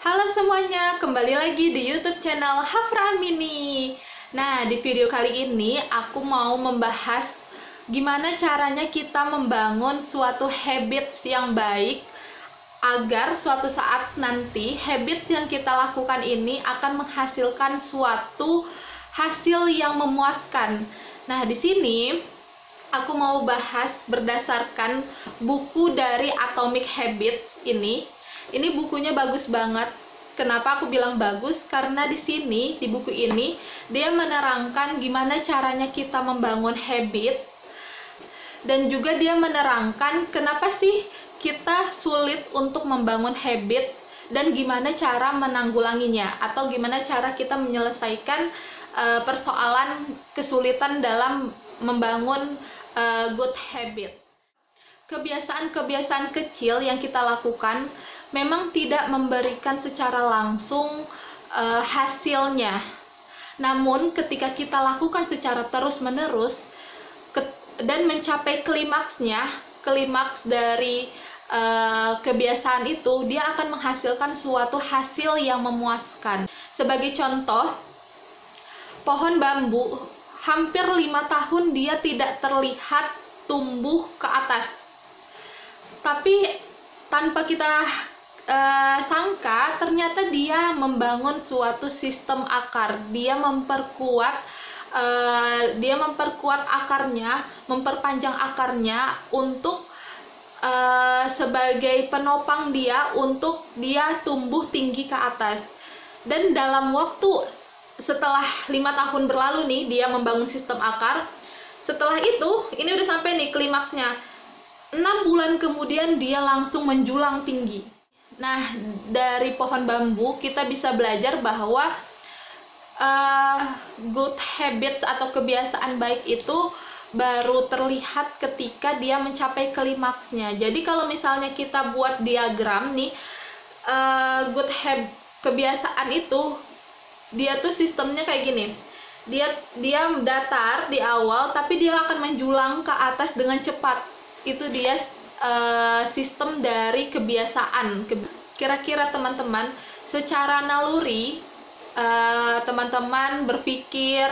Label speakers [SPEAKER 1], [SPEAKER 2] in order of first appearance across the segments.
[SPEAKER 1] Halo semuanya, kembali lagi di YouTube channel Hafra Mini. Nah, di video kali ini aku mau membahas gimana caranya kita membangun suatu habit yang baik agar suatu saat nanti habit yang kita lakukan ini akan menghasilkan suatu hasil yang memuaskan. Nah, di sini aku mau bahas berdasarkan buku dari Atomic Habits ini. Ini bukunya bagus banget. Kenapa aku bilang bagus? Karena di sini, di buku ini, dia menerangkan gimana caranya kita membangun habit. Dan juga dia menerangkan kenapa sih kita sulit untuk membangun habit dan gimana cara menanggulanginya. Atau gimana cara kita menyelesaikan persoalan kesulitan dalam membangun good habits. Kebiasaan-kebiasaan kecil yang kita lakukan memang tidak memberikan secara langsung hasilnya. Namun ketika kita lakukan secara terus-menerus dan mencapai klimaksnya, klimaks dari kebiasaan itu, dia akan menghasilkan suatu hasil yang memuaskan. Sebagai contoh, pohon bambu hampir 5 tahun dia tidak terlihat tumbuh ke atas. Tapi tanpa kita sangka, ternyata dia membangun suatu sistem akar. Dia memperkuat akarnya, memperpanjang akarnya untuk sebagai penopang dia untuk dia tumbuh tinggi ke atas. Dan dalam waktu setelah 5 tahun berlalu nih, dia membangun sistem akar. Setelah itu, ini udah sampai nih klimaksnya. 6 bulan kemudian dia langsung menjulang tinggi. Nah, dari pohon bambu kita bisa belajar bahwa good habits atau kebiasaan baik itu baru terlihat ketika dia mencapai klimaksnya. Jadi kalau misalnya kita buat diagram nih, kebiasaan itu dia tuh sistemnya kayak gini. Dia datar di awal, tapi dia akan menjulang ke atas dengan cepat. Itu dia sistem dari kebiasaan. Kira-kira teman-teman, secara naluri, teman-teman berpikir,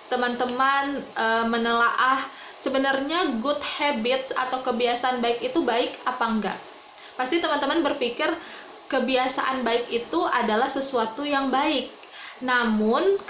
[SPEAKER 1] teman-teman menelaah sebenarnya good habits atau kebiasaan baik itu baik apa enggak. Pasti teman-teman berpikir kebiasaan baik itu adalah sesuatu yang baik. Namun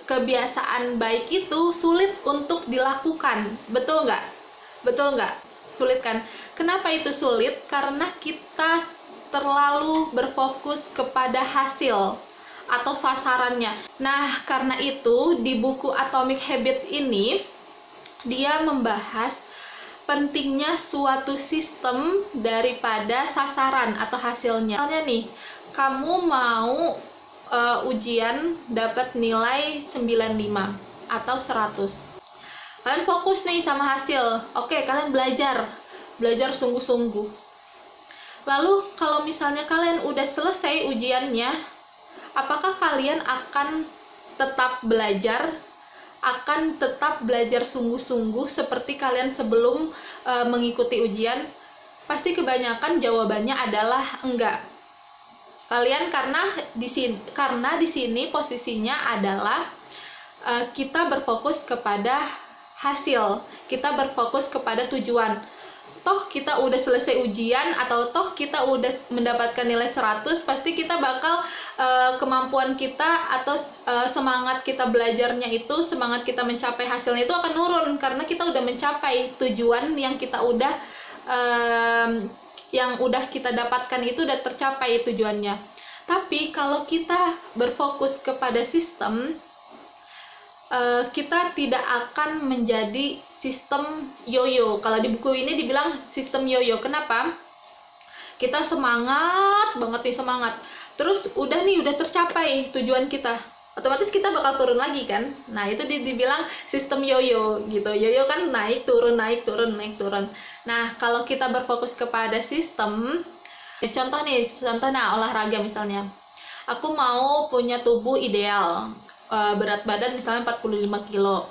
[SPEAKER 1] kebiasaan baik itu sulit untuk dilakukan. Betul nggak? Betul nggak? Sulit kan? Kenapa itu sulit? Karena kita terlalu berfokus kepada hasil atau sasarannya. Nah, karena itu di buku Atomic Habits ini dia membahas pentingnya suatu sistem daripada sasaran atau hasilnya. Misalnya nih, kamu mau ujian dapat nilai 95 atau 100. Kalian fokus nih sama hasil. Oke, kalian belajar sungguh-sungguh. Lalu kalau misalnya kalian udah selesai ujiannya, apakah kalian akan tetap belajar? Akan tetap belajar sungguh-sungguh seperti kalian sebelum mengikuti ujian? Pasti kebanyakan jawabannya adalah enggak. Kalian karena di sini posisinya adalah kita berfokus kepada hasil, kita berfokus kepada tujuan. Toh kita udah selesai ujian atau toh kita udah mendapatkan nilai 100, pasti kita bakal kemampuan kita atau semangat kita belajarnya itu, semangat kita mencapai hasilnya itu akan turun karena kita udah mencapai tujuan yang kita udah kita dapatkan, itu udah tercapai tujuannya. Tapi kalau kita berfokus kepada sistem, kita tidak akan menjadi sistem yoyo. Kalau di buku ini dibilang sistem yoyo. Kenapa? Kita semangat banget nih, semangat. Terus udah tercapai tujuan kita. Otomatis kita bakal turun lagi kan? Nah, itu dibilang sistem yoyo gitu. Yoyo kan naik turun, naik turun, naik turun. Nah, kalau kita berfokus kepada sistem, contohnya olahraga misalnya. Aku mau punya tubuh ideal. Berat badan misalnya 45 kilo.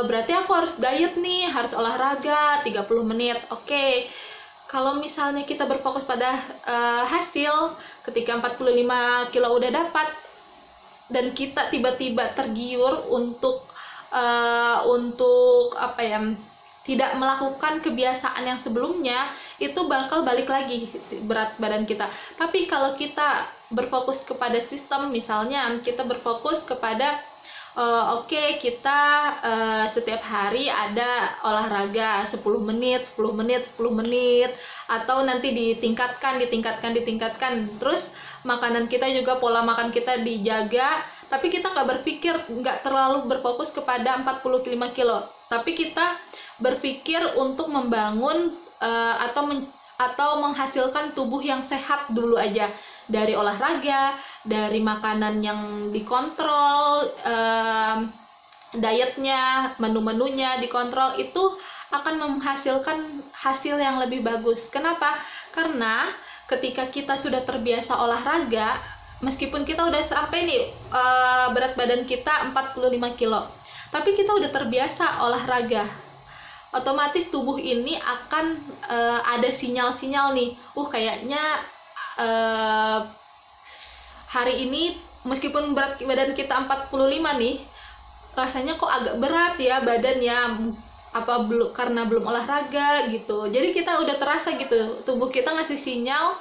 [SPEAKER 1] Berarti aku harus diet nih, harus olahraga 30 menit. Oke. Kalau misalnya kita berfokus pada hasil, ketika 45 kilo udah dapat, dan kita tiba-tiba tergiur untuk apa ya, tidak melakukan kebiasaan yang sebelumnya, itu bakal balik lagi berat badan kita. Tapi kalau kita berfokus kepada sistem, misalnya kita berfokus kepada oke, kita setiap hari ada olahraga 10 menit, 10 menit, 10 menit, atau nanti ditingkatkan, terus makanan kita juga, pola makan kita dijaga, tapi kita nggak terlalu berfokus kepada 45 kilo, tapi kita berpikir untuk membangun atau menghasilkan tubuh yang sehat dulu aja, dari olahraga, dari makanan yang dikontrol, dietnya, menu-menunya dikontrol, itu akan menghasilkan hasil yang lebih bagus. Kenapa? Karena ketika kita sudah terbiasa olahraga, meskipun kita udah sampai nih berat badan kita 45 kilo, tapi kita udah terbiasa olahraga, otomatis tubuh ini akan ada sinyal-sinyal nih, kayaknya hari ini meskipun berat badan kita 45 nih, rasanya kok agak berat ya badannya, karena belum olahraga gitu. Jadi kita udah terasa gitu, tubuh kita ngasih sinyal.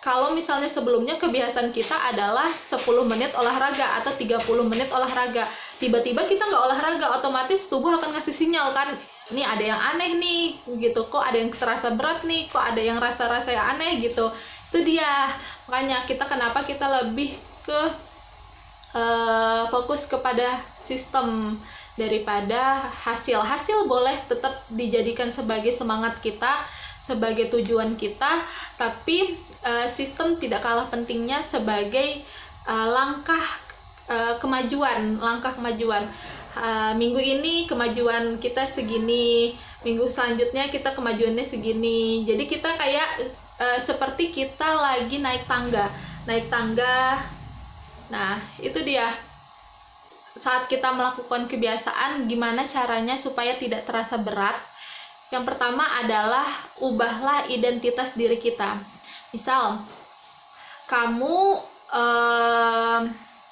[SPEAKER 1] Kalau misalnya sebelumnya kebiasaan kita adalah 10 menit olahraga atau 30 menit olahraga, tiba-tiba kita nggak olahraga, otomatis tubuh akan ngasih sinyal kan, ini ada yang aneh nih gitu, kok ada yang terasa berat nih, kok ada yang rasa-rasa yang aneh gitu. Itu dia, makanya kenapa kita lebih ke fokus kepada sistem daripada hasil. Hasil boleh tetap dijadikan sebagai semangat kita, sebagai tujuan kita, tapi sistem tidak kalah pentingnya sebagai langkah kemajuan. Minggu ini kemajuan kita segini, minggu selanjutnya kita kemajuannya segini. Jadi kita kayak seperti kita lagi naik tangga. Nah, itu dia. Saat kita melakukan kebiasaan, gimana caranya supaya tidak terasa berat? Yang pertama adalah ubahlah identitas diri kita. Misal, kamu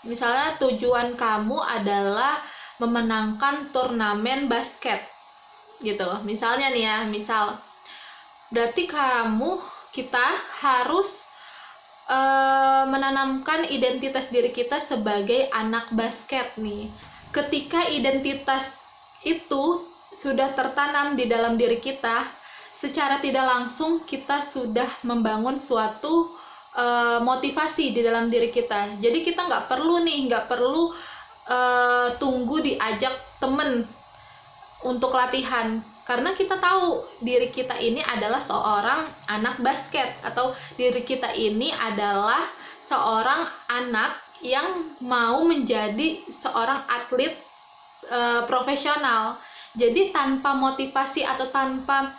[SPEAKER 1] misalnya tujuan kamu adalah memenangkan turnamen basket gitu. Misalnya nih ya, berarti kita harus menanamkan identitas diri kita sebagai anak basket nih. Ketika identitas itu sudah tertanam di dalam diri kita, secara tidak langsung kita sudah membangun suatu motivasi di dalam diri kita. Jadi kita nggak perlu tunggu diajak temen untuk latihan, karena kita tahu diri kita ini adalah seorang anak basket, atau diri kita ini adalah seorang anak yang mau menjadi seorang atlet profesional. Jadi tanpa motivasi atau tanpa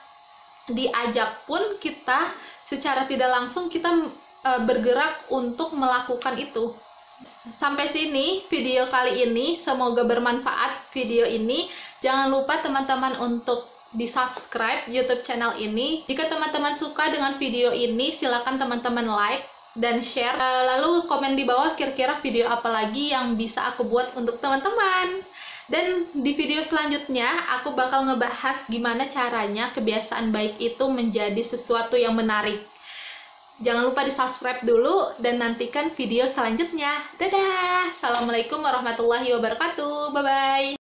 [SPEAKER 1] diajak pun, kita secara tidak langsung kita bergerak untuk melakukan itu. Sampai sini video kali ini, semoga bermanfaat video ini. Jangan lupa teman-teman untuk di-subscribe YouTube channel ini. Jika teman-teman suka dengan video ini, silakan teman-teman like dan share. Lalu komen di bawah kira-kira video apa lagi yang bisa aku buat untuk teman-teman. Dan di video selanjutnya, aku bakal ngebahas gimana caranya kebiasaan baik itu menjadi sesuatu yang menarik. Jangan lupa di-subscribe dulu dan nantikan video selanjutnya. Dadah! Assalamualaikum warahmatullahi wabarakatuh. Bye-bye!